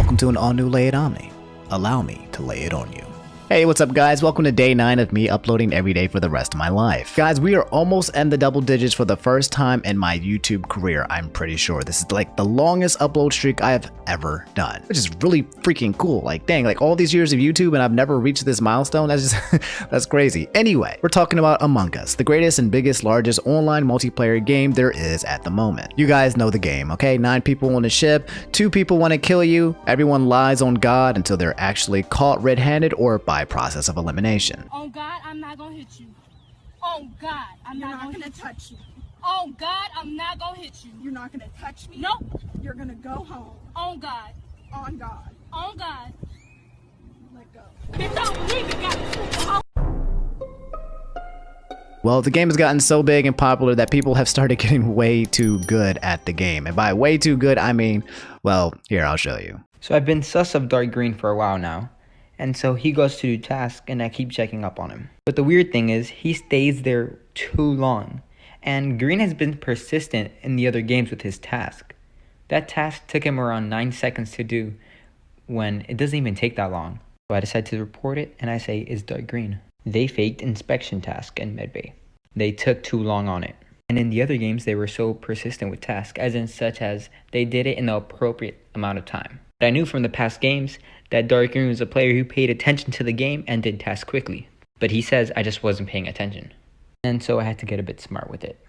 welcome to an all-new Lay It Omni. Allow me to lay it on you. Hey, what's up guys? Welcome to day 9 of me uploading every day for the rest of my life. Guys, we are almost in the double digits for the first time in my YouTube career, I'm pretty sure. This is like the longest upload streak I have ever done, which is really freaking cool. Like, dang, like all these years of YouTube and I've never reached this milestone. That's just, that's crazy. Anyway, we're talking about Among Us, the greatest and biggest, largest online multiplayer game there is at the moment. You guys know the game, okay? 9 people on a ship, 2 people want to kill you, everyone lies on God until they're actually caught red-handed or by process of elimination. On God, I'm not gonna hit you. On God, I'm You're not not gonna gonna hit touch you. On God, I'm not gonna hit you. You're not gonna touch me. Nope. You're gonna go home. On God. On God. On God. Let go. Bitch, don't leave me, God. Well, the game has gotten so big and popular that people have started getting way too good at the game. And by way too good, I mean, well, here, I'll show you. So I've been sus of Dark Green for a while now. And so he goes to do tasks and I keep checking up on him. But the weird thing is he stays there too long. And Green has been persistent in the other games with his task. That task took him around 9 seconds to do when it doesn't even take that long. So I decide to report it and I say, it's Dark Green. They faked inspection task in Medbay. They took too long on it. And in the other games they were so persistent with tasks, as in such as they did it in the appropriate amount of time. But I knew from the past games that Dark Green was a player who paid attention to the game and did tasks quickly. But he says I just wasn't paying attention. And so I had to get a bit smart with it.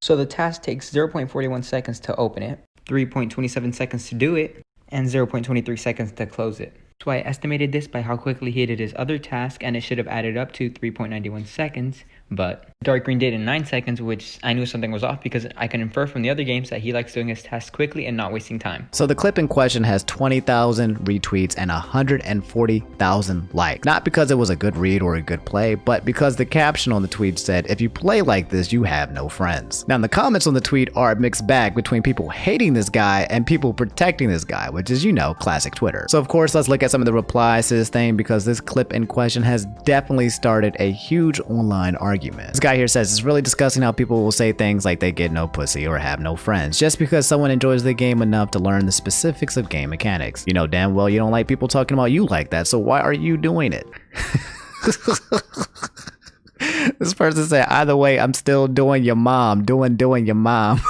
So the task takes 0.41 seconds to open it, 3.27 seconds to do it, and 0.23 seconds to close it. So I estimated this by how quickly he did his other task, and it should have added up to 3.91 seconds, but Dark Green did in 9 seconds, which I knew something was off because I can infer from the other games that he likes doing his tasks quickly and not wasting time. So the clip in question has 20,000 retweets and 140,000 likes. Not because it was a good read or a good play, but because the caption on the tweet said, if you play like this, you have no friends. Now the comments on the tweet are a mixed bag between people hating this guy and people protecting this guy, which is, you know, classic Twitter. So of course, let's look at some of the replies to this thing because this clip in question has definitely started a huge online argument. This guy here says it's really disgusting how people will say things like they get no pussy or have no friends just because someone enjoys the game enough to learn the specifics of game mechanics. You know damn well you don't like people talking about you like that, so why are you doing it? This person said, either way, I'm still doing your mom, doing your mom.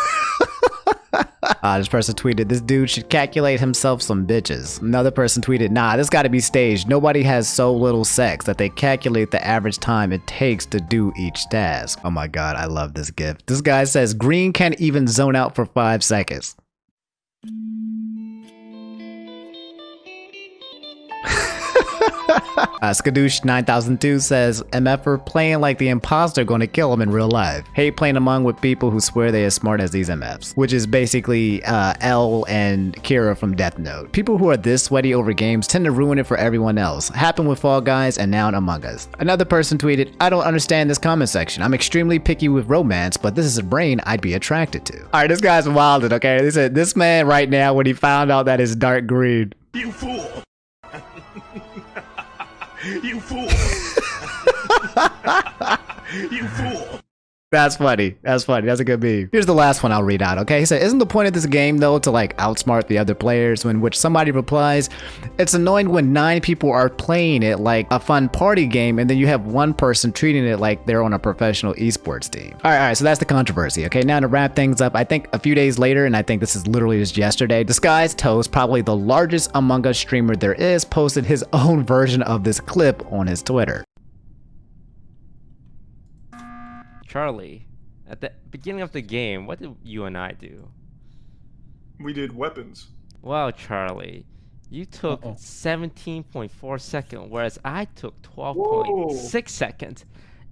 This person tweeted, this dude should calculate himself some bitches. Another person tweeted, nah, this gotta be staged. Nobody has so little sex that they calculate the average time it takes to do each task. Oh my god, I love this gif. This guy says, Green can't even zone out for 5 seconds. Skadoosh 9002 says, MFer playing like the imposter gonna kill him in real life. Hate playing among with people who swear they as smart as these MFs. Which is basically L and Kira from Death Note. People who are this sweaty over games tend to ruin it for everyone else. Happened with Fall Guys and now in Among Us. Another person tweeted, I don't understand this comment section. I'm extremely picky with romance, but this is a brain I'd be attracted to. Alright, this guy's wilded, okay? They said, this man right now when he found out that it's Dark Green. You fool! You fool! You fool! That's funny. That's funny. That's a good meme. Here's the last one I'll read out, okay? He said, isn't the point of this game, though, to like outsmart the other players? When which somebody replies, it's annoying when 9 people are playing it like a fun party game and then you have one person treating it like they're on a professional esports team. All right, so that's the controversy, okay? Now to wrap things up, I think a few days later, and I think this is literally just yesterday, Disguised Toast, probably the largest Among Us streamer there is, posted his own version of this clip on his Twitter. Charlie, at the beginning of the game, what did you and I do? We did weapons. Well, Charlie, you took 17.4 seconds, whereas I took 12.6 seconds.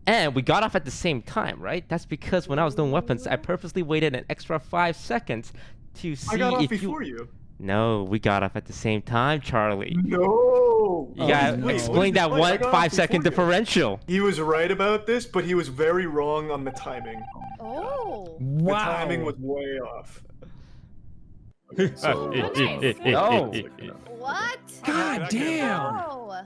And we got off at the same time, right? That's because when I was doing weapons, I purposely waited an extra 5 seconds to see I got off if before you. No, we got off at the same time, Charlie. No! You gotta explain that 5-second differential. He was right about this, but he was very wrong on the timing. Oh. The timing was way off. Okay, so What? no. God damn! No.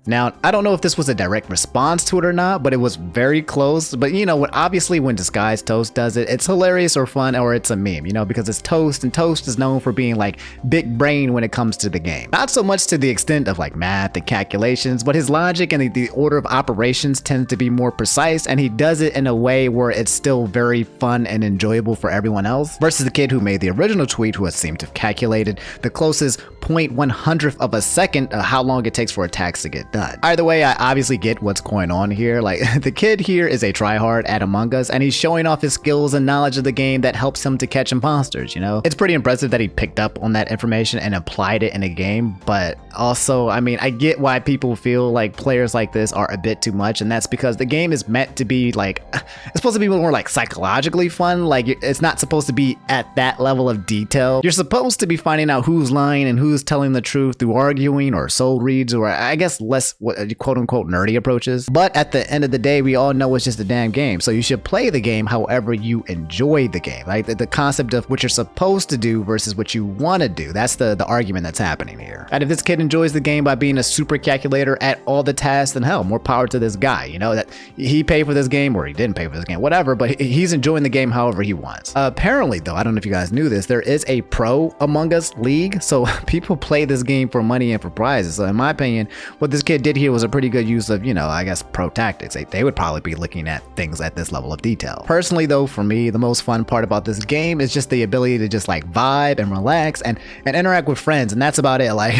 Now, I don't know if this was a direct response to it or not, but it was very close. But you know, obviously when Disguised Toast does it, it's hilarious or fun or it's a meme, you know, because it's Toast and Toast is known for being like big brain when it comes to the game. Not so much to the extent of like math and calculations, but his logic and the order of operations tends to be more precise, and he does it in a way where it's still very fun and enjoyable for everyone else, versus the kid who made the original tweet who has seemed to have calculated the closest 0.100th of a second of how long it takes for attacks to get done. Either way, I obviously get what's going on here. Like, the kid here is a tryhard at Among Us, and he's showing off his skills and knowledge of the game that helps him to catch imposters, you know? It's pretty impressive that he picked up on that information and applied it in a game, but also, I mean, I get why people feel like players like this are a bit too much, and that's because the game is meant to be like, it's supposed to be more like psychologically fun. Like, it's not supposed to be at that level of detail. You're supposed to be finding out who's lying and who's telling the truth through arguing or soul reads, or I guess less quote unquote nerdy approaches. But at the end of the day, we all know it's just a damn game, so you should play the game however you enjoy the game. Like, the concept of what you're supposed to do versus what you want to do, that's the argument that's happening here. And if this kid enjoys the game by being a super calculator at all the tasks, then hell, more power to this guy. You know, that he paid for this game or he didn't pay for this game, whatever, but he's enjoying the game however he wants. Apparently though, I don't know if you guys knew this, there is a pro Among Us league, so people play this game for money and for prizes. So in my opinion, what this kid did here was a pretty good use of, you know, I guess pro tactics. They would probably be looking at things at this level of detail. Personally though, for me, the most fun part about this game is just the ability to just like vibe and relax and interact with friends, and that's about it. Like,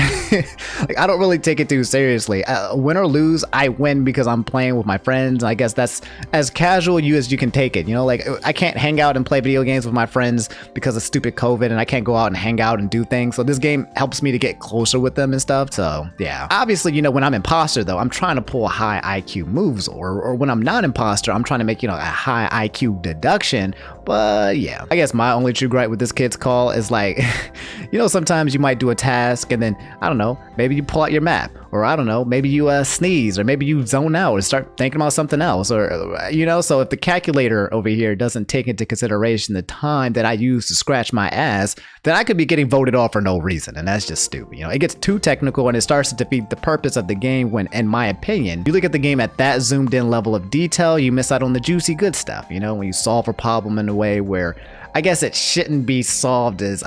like, I don't really take it too seriously. Win or lose, I win because I'm playing with my friends. I guess that's as casual as you can take it, you know? Like, I can't hang out and play video games with my friends because of stupid COVID, and I can't go out and hang out and do things, so this game helps me to get closer with them and stuff. So yeah, obviously, you know, when I'm imposter though, I'm trying to pull high IQ moves, or when I'm not imposter, I'm trying to make, you know, a high IQ deduction. But yeah, I guess my only true gripe with this kid's call is like, you know, sometimes you might do a task and then, I don't know, maybe you pull out your map, or I don't know, maybe you sneeze, or maybe you zone out or start thinking about something else, or, you know, so if the calculator over here doesn't take into consideration the time that I use to scratch my ass, then I could be getting voted off for no reason, and that's just stupid. You know, it gets too technical and it starts to defeat the purpose of the game when, in my opinion, you look at the game at that zoomed in level of detail, you miss out on the juicy good stuff, you know, when you solve a problem in a way where I guess it shouldn't be solved, is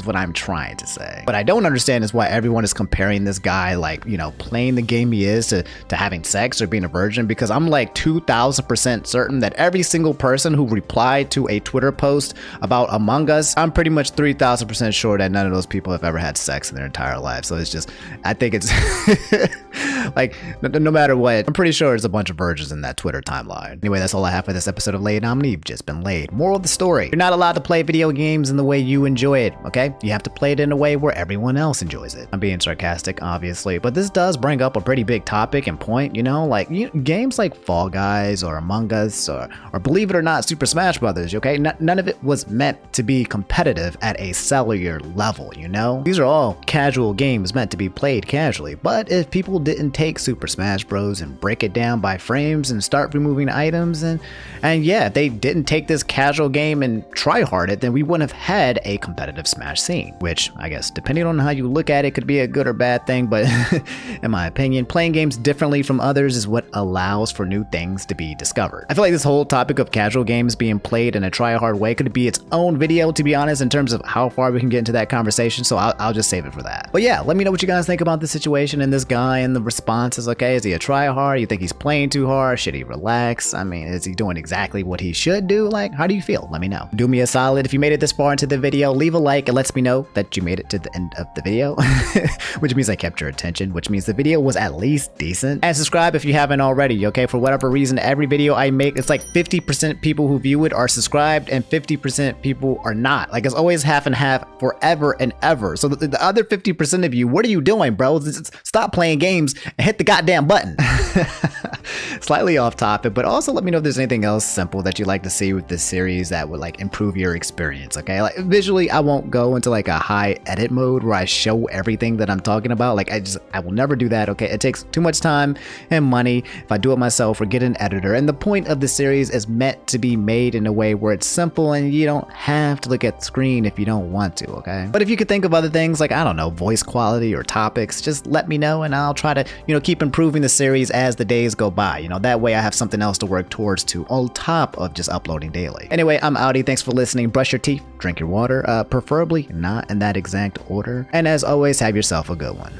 what I'm trying to say. What I don't understand is why everyone is comparing this guy, like, you know, playing the game he is to having sex or being a virgin, because I'm like 2000% certain that every single person who replied to a Twitter post about Among Us, I'm pretty much 3000% sure that none of those people have ever had sex in their entire life. So it's just, I think it's like, no matter what, I'm pretty sure there's a bunch of virgins in that Twitter timeline. Anyway, that's all I have for this episode of Laid Omni. You've just been laid. Moral of the story: you're not allowed to play video games in the way you enjoy it, okay? You have to play it in a way where everyone else enjoys it. I'm being sarcastic, obviously, but this does bring up a pretty big topic and point, you know? Like, games like Fall Guys or Among Us or believe it or not, Super Smash Brothers, okay? None of it was meant to be competitive at a cellular level, you know? These are all casual games meant to be played casually, but if people didn't take Super Smash Bros. And break it down by frames and start removing items, and yeah, if they didn't take this casual game and try hard it, then we wouldn't have had a competitive Smash scene, which I guess depending on how you look at it could be a good or bad thing, but in my opinion, playing games differently from others is what allows for new things to be discovered. I feel like this whole topic of casual games being played in a try-hard way could be its own video, to be honest, in terms of how far we can get into that conversation, so I'll just save it for that. But yeah, let me know what you guys think about the situation and this guy and the responses, okay? Is he a try-hard? You think he's playing too hard? Should he relax? I mean, is he doing exactly what he should do? Like, how do you feel? Let me know. Do me a solid, if you made it this far into the video, leave a like. It lets me know that you made it to the end of the video, which means I kept your attention, which means the video was at least decent. And subscribe if you haven't already, okay? For whatever reason, every video I make, it's like 50% people who view it are subscribed and 50% people are not. Like, it's always half and half forever and ever. So the other 50% of you, what are you doing, bro? Stop playing games and hit the goddamn button. Slightly off topic, but also let me know if there's anything else simple that you'd like to see with this series that would like improve your experience, okay? Like visually, I won't go into like a high edit mode where I show everything that I'm talking about. Like I will never do that, okay? It takes too much time and money if I do it myself or get an editor. And the point of the series is meant to be made in a way where it's simple and you don't have to look at the screen if you don't want to, okay? But if you could think of other things like, I don't know, voice quality or topics, just let me know and I'll try to, keep improving the series as the days go by. That way I have something else to work towards too, on top of just uploading daily. Anyway, I'm Audi. Thanks for listening. Brush your teeth, drink your water, preferably not in that exact order. And as always, have yourself a good one.